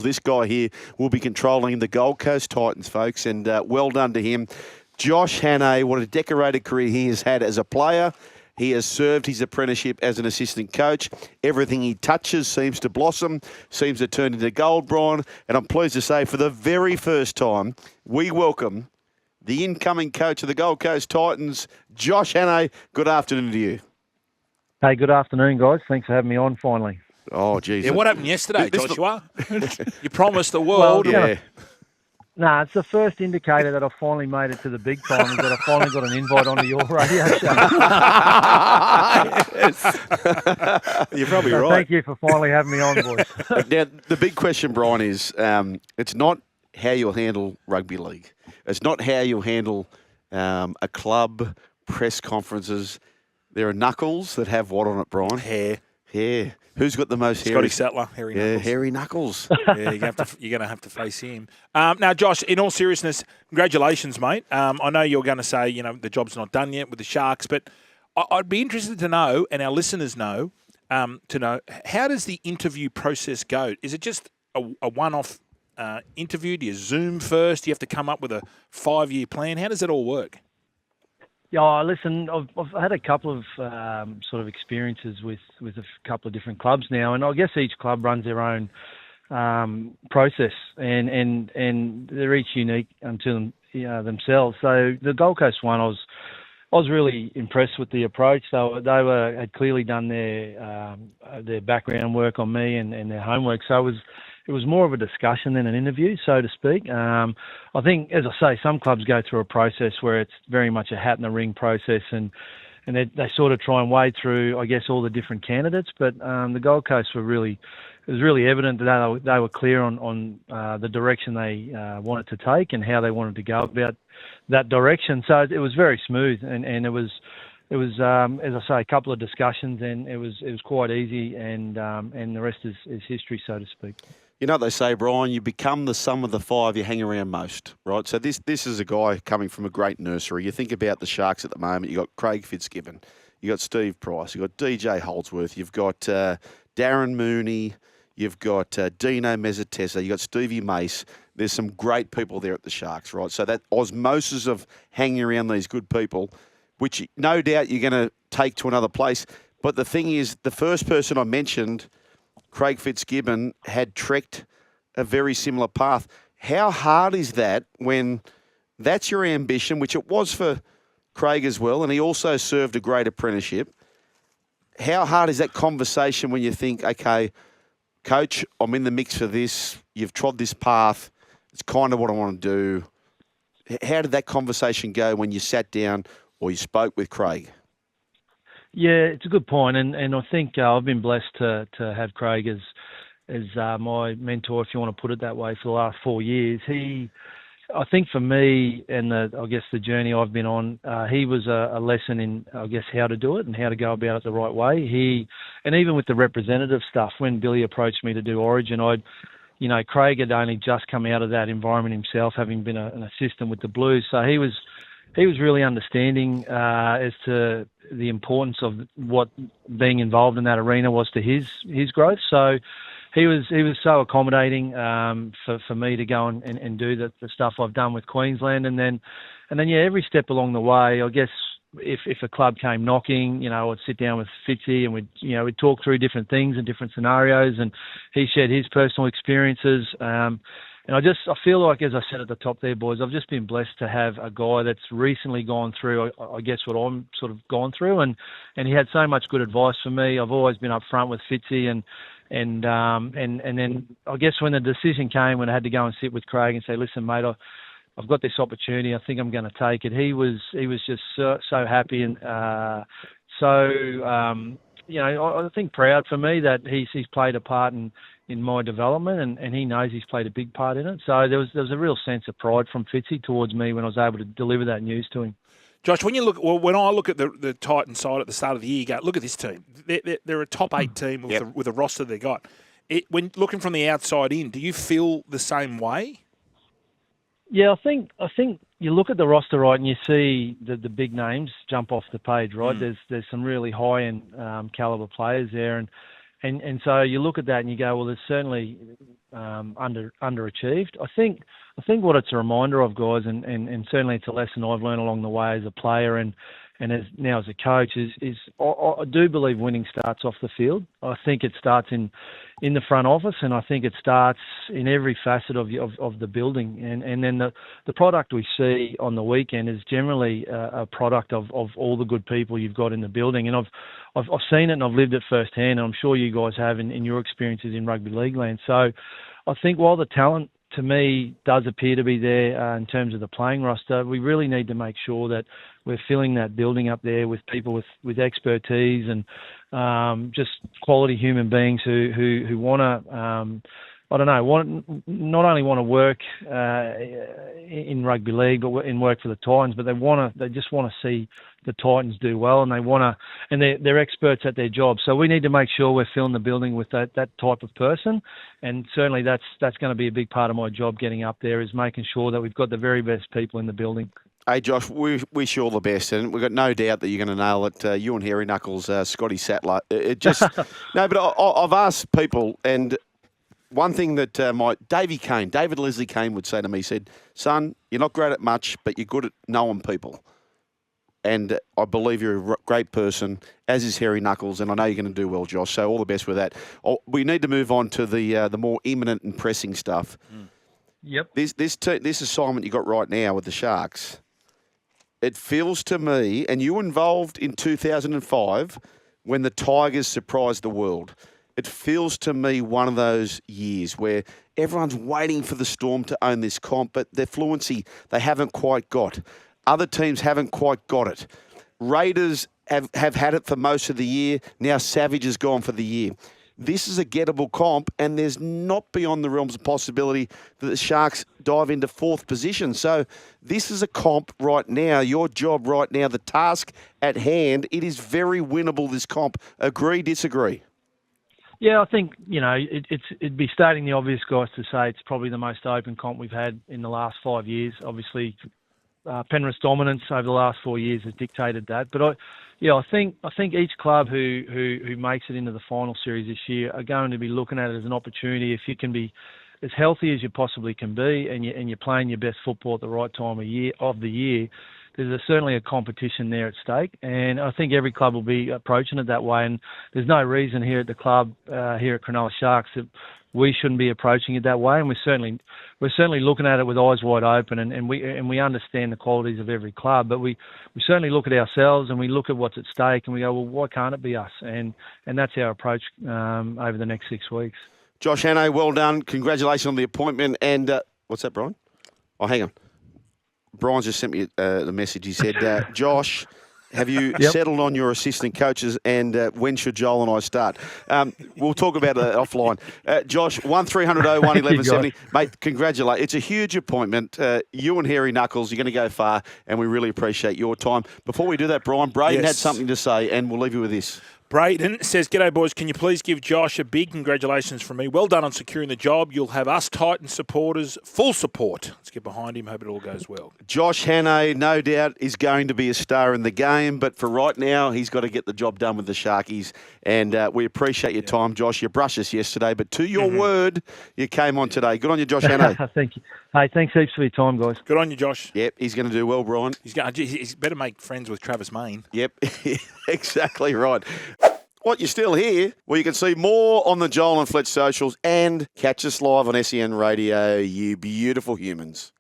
This guy here will be controlling the Gold Coast Titans, folks, and well done to him. Josh Hannay, what a decorated career he has had as a player. He has served his apprenticeship as an assistant coach. Everything he touches seems to blossom, seems to turn into gold, Brian. And I'm pleased to say for the very first time, we welcome the incoming coach of the Gold Coast Titans, Josh Hannay. Good afternoon to you. Hey, good afternoon, guys. Thanks for having me on finally. Oh, geez. Yeah, what happened yesterday, Joshua? You promised the world. Yeah. Nah, it's the first indicator that I finally made it to the big time, is that I finally got an invite onto your radio show. You're probably So right. thank you for finally having me on, boys. Now, the big question, Brian, is it's not how you'll handle rugby league. It's not how you'll handle a club, press conferences. There are knuckles that have what on it, Brian? Hair. Who's got the most hair? Scotty Sattler, hairy knuckles. Hairy knuckles. Yeah, you're going to have to face him. Now, Josh, in all seriousness, congratulations, mate. I know you're going to say, the job's not done yet with the Sharks, but I'd be interested to know, and our listeners know, how does the interview process go? Is it just a one-off interview? Do you Zoom first? Do you have to come up with a 5-year plan? How does it all work? Yeah, listen, I've had a couple of sort of experiences with a couple of different clubs now, and I guess each club runs their own process, and they're each unique unto themselves. So the Gold Coast one, I was really impressed with the approach. So they had clearly done their background work on me and their homework. So it was more of a discussion than an interview, so to speak. I think, as I say, some clubs go through a process where it's very much a hat in the ring process, and they sort of try and wade through, I guess, all the different candidates. But the Gold Coast it was really evident that they were clear on the direction they wanted to take and how they wanted to go about that direction. So it was very smooth, and it was, as I say, a couple of discussions, and it was quite easy, and the rest is history, so to speak. You know what they say, Brian, you become the sum of the 5 you hang around most, right? So this is a guy coming from a great nursery. You think about the Sharks at the moment, you've got Craig Fitzgibbon, you've got Steve Price, you've got DJ Holdsworth, you've got Darren Mooney, you've got Dino Mezzatessa, you've got Stevie Mace. There's some great people there at the Sharks, right? So that osmosis of hanging around these good people, which no doubt you're going to take to another place. But the thing is, the first person I mentioned, Craig Fitzgibbon, had trekked a very similar path. How hard is that when that's your ambition, which it was for Craig as well, and he also served a great apprenticeship? How hard is that conversation when you think, okay, coach, I'm in the mix for this, you've trod this path, it's kind of what I want to do. How did that conversation go when you sat down or you spoke with Craig? Yeah, it's a good point, and I think I've been blessed to have Craig as my mentor, if you want to put it that way, for the last 4 years. I think for me, and I guess the journey I've been on, he was a lesson in, I guess, how to do it and how to go about it the right way. And even with the representative stuff, when Billy approached me to do Origin, Craig had only just come out of that environment himself, having been an assistant with the Blues, so he was really understanding as to the importance of what being involved in that arena was to his growth. So he was so accommodating for me to go and do the stuff I've done with Queensland, and then every step along the way, I guess if a club came knocking, I'd sit down with Fitzy and we'd talk through different things and different scenarios, and he shared his personal experiences. And I feel like, as I said at the top there, boys, I've just been blessed to have a guy that's recently gone through, I guess, what I'm sort of gone through, and he had so much good advice for me. I've always been up front with Fitzy, and then I guess when the decision came, when I had to go and sit with Craig and say, listen, mate, I've got this opportunity, I think I'm going to take it. He was just so happy, and I think proud for me that he's played a part in my development, and he knows he's played a big part in it. So there was a real sense of pride from Fitzy towards me when I was able to deliver that news to him. Josh, when I look at the Titan side at the start of the year, you go, look at this team. They're a top 8 team with the roster they got. When looking from the outside in, do you feel the same way? Yeah, I think you look at the roster, right, and you see the big names jump off the page, right? There's some really high-end caliber players there, and And so you look at that and you go, well, there's certainly underachieved. I think what it's a reminder of, guys, and certainly it's a lesson I've learned along the way as a player and as now as a coach is I do believe winning starts off the field. I think it starts in the front office, and I think it starts in every facet of the building. And then the product we see on the weekend is generally a product of all the good people you've got in the building. And I've seen it and I've lived it firsthand, and I'm sure you guys have in your experiences in rugby league land. So I think while the talent to me does appear to be there in terms of the playing roster, we really need to make sure that we're filling that building up there with people with expertise and just quality human beings who want to not only want to work in rugby league, but in work for the Titans, but they just want to see the Titans do well, and they're experts at their job. So we need to make sure we're filling the building with that type of person, and certainly that's going to be a big part of my job getting up there, is making sure that we've got the very best people in the building. Hey, Josh, we wish you all the best, and we've got no doubt that you're going to nail it. You and Hairy Knuckles, Scotty Sattler. It just no, but I've asked people, and one thing that David Leslie Kane would say to me, he said, "Son, you're not great at much, but you're good at knowing people." And I believe you're a great person, as is Hairy Knuckles, and I know you're going to do well, Josh. So all the best with that. We need to move on to the more imminent and pressing stuff. Yep. This assignment you got right now with the Sharks, it feels to me, and you were involved in 2005 when the Tigers surprised the world. It feels to me one of those years where everyone's waiting for the Storm to own this comp, but their fluency they haven't quite got. Other teams haven't quite got it. Raiders have had it for most of the year. Now Savage has gone for the year. This is a gettable comp, and there's not beyond the realms of possibility that the Sharks dive into fourth position. So this is a comp right now, your job right now, the task at hand. It is very winnable, this comp. Agree, disagree? Yeah, I think, it'd be stating the obvious, guys, to say it's probably the most open comp we've had in the last 5 years. Obviously, Penrith's dominance over the last 4 years has dictated that. But I think each club who makes it into the final series this year are going to be looking at it as an opportunity. If you can be as healthy as you possibly can be, and you're playing your best football at the right time of the year, there's certainly a competition there at stake, and I think every club will be approaching it that way. And there's no reason here at the club, here at Cronulla Sharks, that we shouldn't be approaching it that way. And we're certainly looking at it with eyes wide open, and we understand the qualities of every club. But we certainly look at ourselves and we look at what's at stake, and we go, well, why can't it be us? And that's our approach over the next 6 weeks. Josh Hannay, well done. Congratulations on the appointment. And what's that, Brian? Oh, hang on. Brian's just sent me the message. He said, Josh, have you settled on your assistant coaches, and when should Joel and I start? We'll talk about it offline. Josh, 1300 01 1170. Mate, congratulate. It's a huge appointment. You and Hairy Knuckles, you're going to go far, and we really appreciate your time. Before we do that, Brian, Braden had something to say, and we'll leave you with this. Braden says, "G'day, boys. Can you please give Josh a big congratulations from me? Well done on securing the job. You'll have us Titans supporters full support. Let's get behind him. Hope it all goes well." Josh Hannay, no doubt, is going to be a star in the game, but for right now, he's got to get the job done with the Sharkies. And we appreciate your time, Josh. You brushed us yesterday, but to your word, you came on today. Good on you, Josh Hannay. Thank you. Hey, thanks heaps for your time, guys. Good on you, Josh. Yep, he's going to do well, Brian. He's better make friends with Travis Main. Yep, exactly right. What, you're still here? Well, you can see more on the Joel and Fletch socials and catch us live on SEN Radio, you beautiful humans.